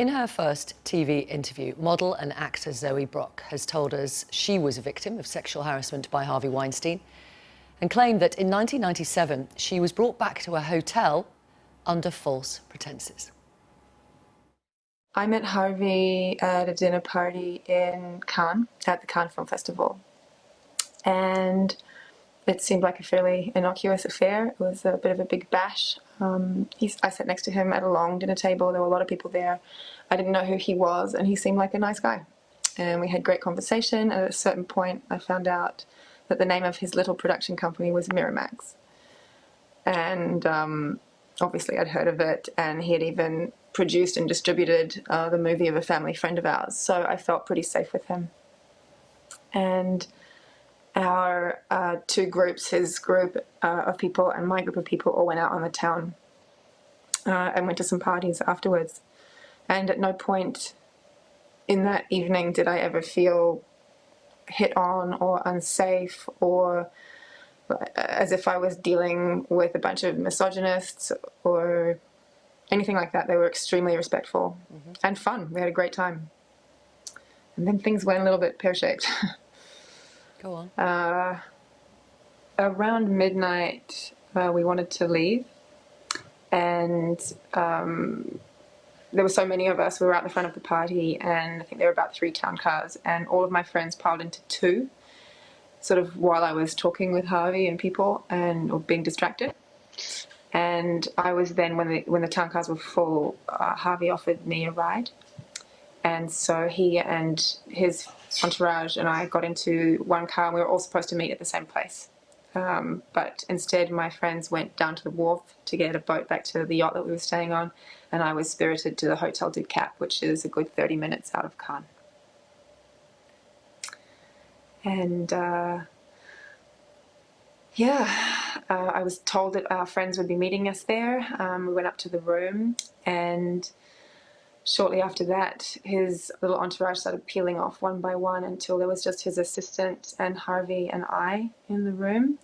In her first TV interview, model and actor Zoe Brock has told us she was a victim of sexual harassment by Harvey Weinstein and claimed that in 1997 she was brought back to a hotel under false pretences. I met Harvey at a dinner party in Cannes, at the Cannes Film Festival. And it seemed like a fairly innocuous affair. It was a bit of a big bash. I sat next to him at a long dinner table. There were a lot of people there. I didn't know who he was, and he seemed like a nice guy. And we had great conversation. And at a certain point, I found out that the name of his little production company was Miramax. And obviously I'd heard of it, and he had even produced and distributed the movie of a family friend of ours. So I felt pretty safe with him. And our two groups, his group of people and my group of people, all went out on the town and went to some parties afterwards. And at no point in that evening did I ever feel hit on or unsafe or as if I was dealing with a bunch of misogynists or anything like that. They were extremely respectful and fun. We had a great time. And then things went a little bit pear-shaped. Go on. Around midnight, we wanted to leave, and there were so many of us. We were out the front of the party, and I think there were about 3 town cars, and all of my friends piled into 2, sort of while I was talking with Harvey and people or being distracted. And I was then, when the town cars were full, Harvey offered me a ride. And so he and his entourage and I got into one car, and we were all supposed to meet at the same place. But instead, my friends went down to the wharf to get a boat back to the yacht that we were staying on, and I was spirited to the Hotel du Cap, which is a good 30 minutes out of Cannes. And I was told that our friends would be meeting us there. We went up to the room, and shortly after that, his little entourage started peeling off one by one until there was just his assistant and Harvey and I in the room.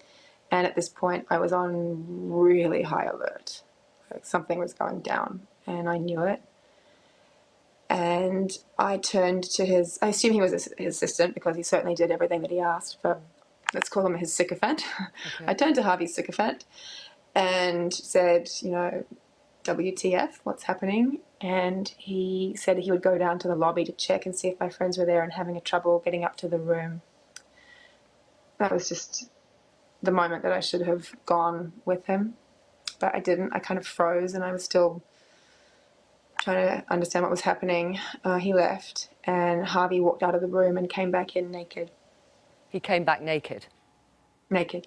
And at this point, I was on really high alert. Like something was going down, and I knew it. And I turned to I assume he was his assistant because he certainly did everything that he asked, but let's call him his sycophant. Okay. I turned to Harvey's sycophant and said, WTF, what's happening? And he said he would go down to the lobby to check and see if my friends were there and having trouble getting up to the room. That was just the moment that I should have gone with him, but I didn't. I kind of froze, and I was still trying to understand what was happening. He left, and Harvey walked out of the room and came back in naked. He came back naked? Naked.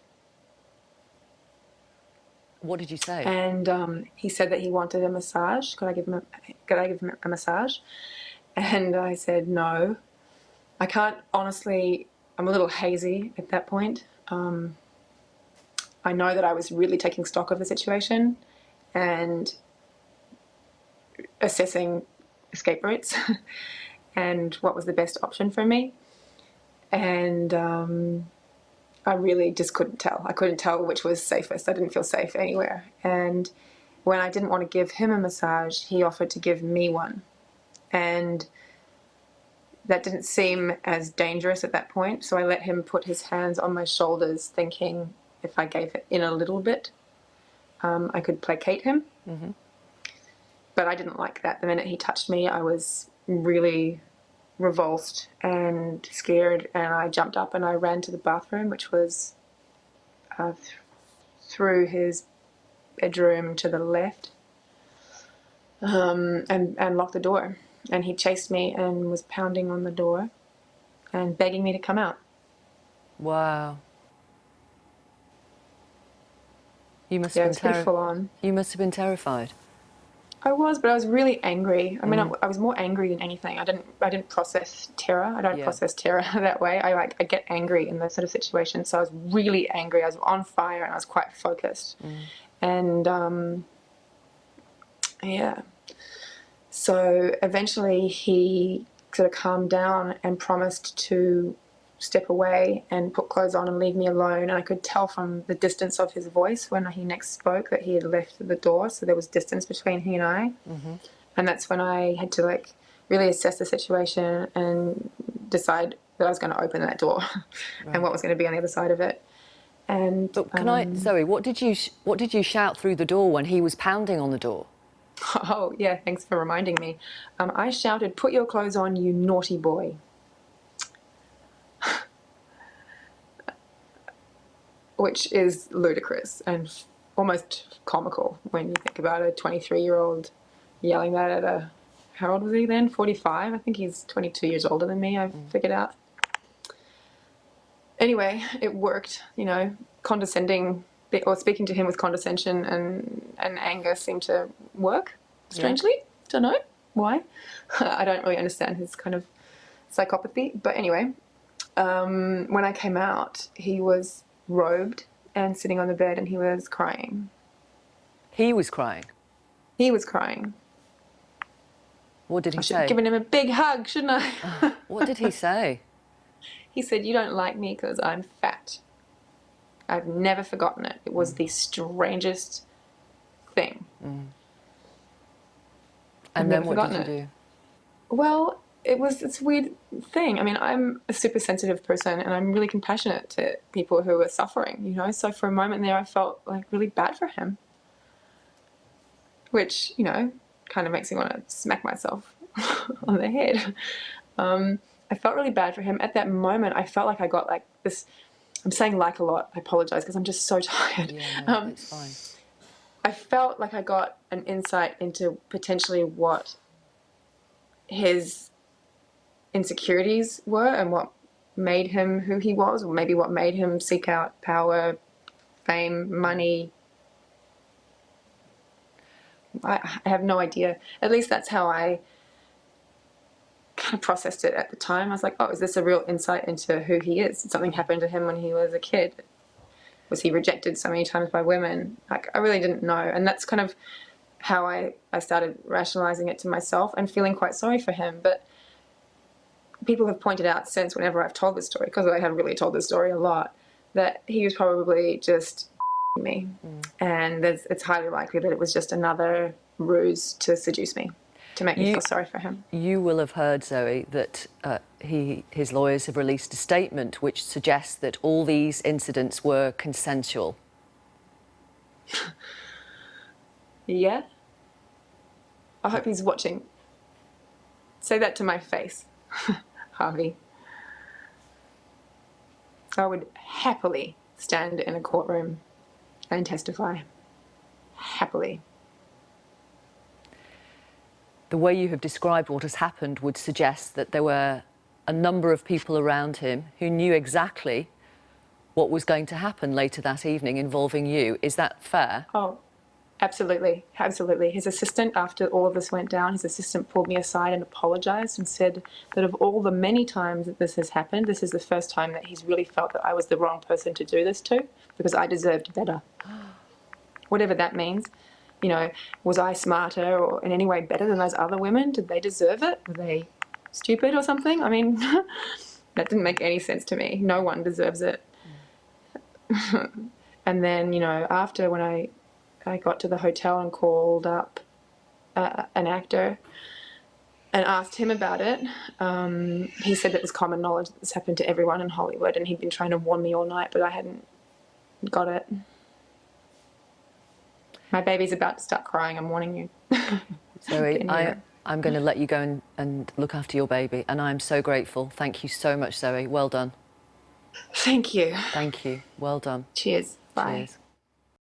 What did you say? And he said that he wanted a massage. Could I give him a massage? And I said no. I can't, honestly. I'm a little hazy at that point. I know that I was really taking stock of the situation and assessing escape routes and what was the best option for me. And I really just couldn't tell. I couldn't tell which was safest. I didn't feel safe anywhere. And when I didn't want to give him a massage, he offered to give me one. And that didn't seem as dangerous at that point. So I let him put his hands on my shoulders, thinking if I gave it in a little bit, I could placate him. Mm-hmm. But I didn't like that. The minute he touched me, I was really revulsed and scared, and I jumped up and I ran to the bathroom, which was through his bedroom to the left, and locked the door. And he chased me and was pounding on the door and begging me to come out. Wow. You must have been been pretty full on. You must have been terrified. I was, but I was really angry. I mean, I was more angry than anything. I didn't process terror. I don't process terror that way. I get angry in those sort of situations. So I was really angry. I was on fire, and I was quite focused. And so eventually he sort of calmed down and promised to step away and put clothes on and leave me alone. And I could tell from the distance of his voice when he next spoke that he had left the door, so there was distance between he and I. And that's when I had to like really assess the situation and decide that I was going to open that door and what was going to be on the other side of it. And But can I, Zoe, what did you shout through the door when he was pounding on the door? oh yeah, thanks for reminding me. I shouted, "Put your clothes on, you naughty boy." Which is ludicrous and almost comical when you think about a 23-year-old yelling that at a, how old was he then? 45? I think he's 22 years older than me, I figured out. Anyway, it worked, you know, condescending, or speaking to him with condescension and anger seemed to work, strangely. Yeah. Don't know why. I don't really understand his kind of psychopathy. But anyway, when I came out, he was robed and sitting on the bed and he was crying. He was crying? He was crying. What did he say? I should have given him a big hug, shouldn't I? What did he say? He said, "You don't like me because I'm fat." I've never forgotten it. It was the strangest thing. And then what did you do? Well, it was this weird thing. I mean, I'm a super sensitive person and I'm really compassionate to people who are suffering, you know? So for a moment there, I felt like really bad for him, which, you know, kind of makes me want to smack myself on the head. I felt really bad for him. At that moment, I felt like I got like this, I'm saying like a lot, I apologize because I'm just so tired. Yeah, no, it's fine. I felt like I got an insight into potentially what his insecurities were and what made him who he was, or maybe what made him seek out power, fame, money. I have no idea. At least that's how I kind of processed it at the time. I was like, oh, is this a real insight into who he is? Did something happen to him when he was a kid? Was he rejected so many times by women? Like, I really didn't know. And that's kind of how I started rationalizing it to myself and feeling quite sorry for him. But people have pointed out since, whenever I've told this story, because I have really told this story a lot, that he was probably just me. And it's highly likely that it was just another ruse to seduce me, to make me feel sorry for him. You will have heard, Zoe, that his lawyers have released a statement which suggests that all these incidents were consensual. Yeah? I hope he's watching. Say that to my face, Harvey. I would happily stand in a courtroom and testify. Happily. The way you have described what has happened would suggest that there were a number of people around him who knew exactly what was going to happen later that evening involving you. Is that fair? Oh, absolutely. Absolutely. His assistant, after all of this went down, his assistant pulled me aside and apologized and said that of all the many times that this has happened, this is the first time that he's really felt that I was the wrong person to do this to, because I deserved better. Whatever that means. You know, was I smarter or in any way better than those other women? Did they deserve it? Were they stupid or something? I mean, that didn't make any sense to me. No one deserves it. And then, you know, after when I got to the hotel and called up an actor and asked him about it, he said that it was common knowledge that this happened to everyone in Hollywood and he'd been trying to warn me all night, but I hadn't got it. My baby's about to start crying, I'm warning you. Zoe, I'm going to let you go and look after your baby, and I'm so grateful. Thank you so much, Zoe. Well done. Thank you. Thank you. Well done. Cheers. Bye. Cheers.